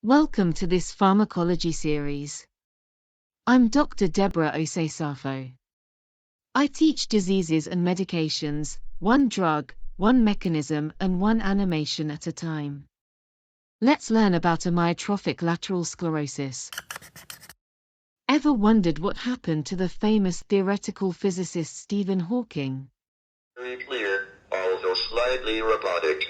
Welcome to this pharmacology series. I'm Dr. Deborah Osei-Sarfoh. I teach diseases and medications, one drug, one mechanism and one animation at a time. Let's learn about amyotrophic lateral sclerosis. Ever wondered what happened to the famous theoretical physicist Stephen Hawking? Very clear, although slightly robotic.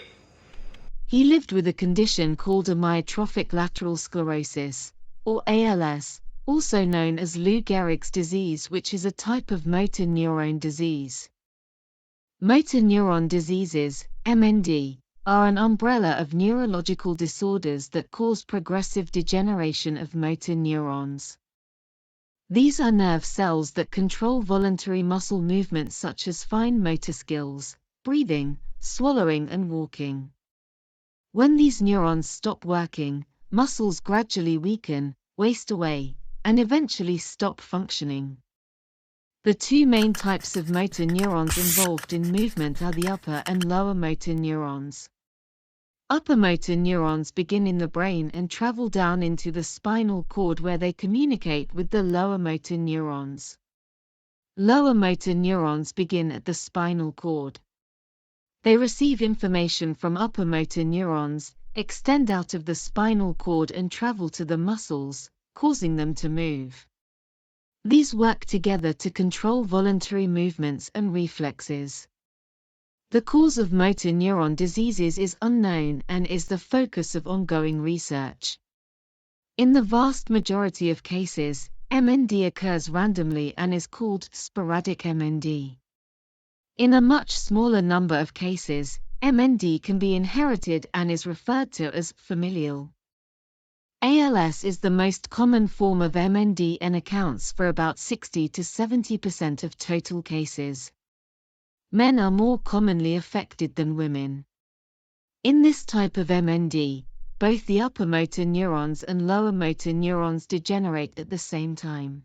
He lived with a condition called amyotrophic lateral sclerosis, or ALS, also known as Lou Gehrig's disease, which is a type of motor neurone disease. Motor neuron diseases, MND, are an umbrella of neurological disorders that cause progressive degeneration of motor neurons. These are nerve cells that control voluntary muscle movements such as fine motor skills, breathing, swallowing and walking. When these neurons stop working, muscles gradually weaken, waste away, and eventually stop functioning. The two main types of motor neurons involved in movement are the upper and lower motor neurons. Upper motor neurons begin in the brain and travel down into the spinal cord where they communicate with the lower motor neurons. Lower motor neurons begin at the spinal cord. They receive information from upper motor neurons, extend out of the spinal cord and travel to the muscles, causing them to move. These work together to control voluntary movements and reflexes. The cause of motor neuron diseases is unknown and is the focus of ongoing research. In the vast majority of cases, MND occurs randomly and is called sporadic MND. In a much smaller number of cases, MND can be inherited and is referred to as familial. ALS is the most common form of MND and accounts for about 60 to 70% of total cases. Men are more commonly affected than women. In this type of MND, both the upper motor neurons and lower motor neurons degenerate at the same time.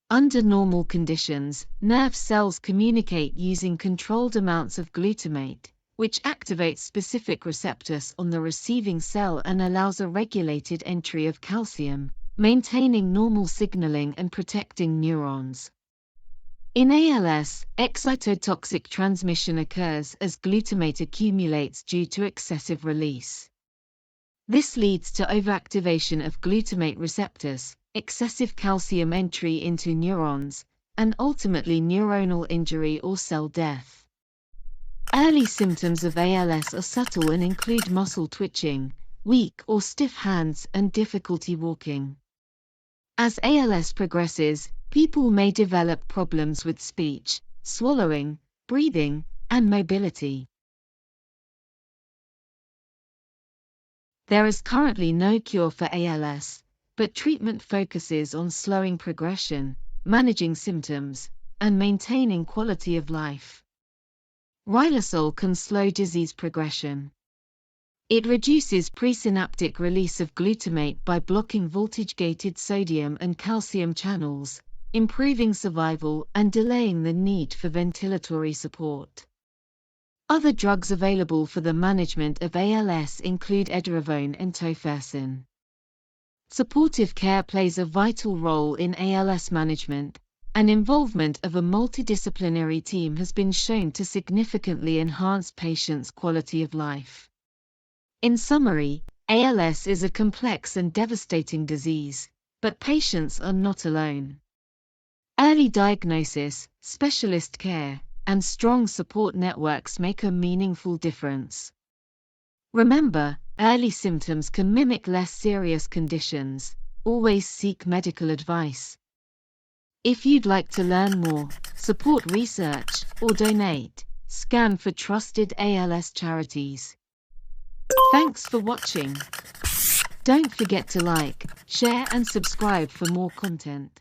Under normal conditions, nerve cells communicate using controlled amounts of glutamate, which activates specific receptors on the receiving cell and allows a regulated entry of calcium, maintaining normal signaling and protecting neurons. In ALS, excitotoxic transmission occurs as glutamate accumulates due to excessive release. This leads to overactivation of glutamate receptors, excessive calcium entry into neurons, and ultimately neuronal injury or cell death. Early symptoms of ALS are subtle and include muscle twitching, weak or stiff hands, and difficulty walking. As ALS progresses, people may develop problems with speech, swallowing, breathing, and mobility. There is currently no cure for ALS, but treatment focuses on slowing progression, managing symptoms, and maintaining quality of life. Riluzole can slow disease progression. It reduces presynaptic release of glutamate by blocking voltage-gated sodium and calcium channels, improving survival and delaying the need for ventilatory support. Other drugs available for the management of ALS include Edaravone and Tofersen. Supportive care plays a vital role in ALS management, and involvement of a multidisciplinary team has been shown to significantly enhance patients' quality of life. In summary, ALS is a complex and devastating disease, but patients are not alone. Early diagnosis, specialist care, and strong support networks make a meaningful difference. Remember, early symptoms can mimic less serious conditions. Always seek medical advice. If you'd like to learn more, support research, or donate, scan for trusted ALS charities. Thanks for watching. Don't forget to like, share and subscribe for more content.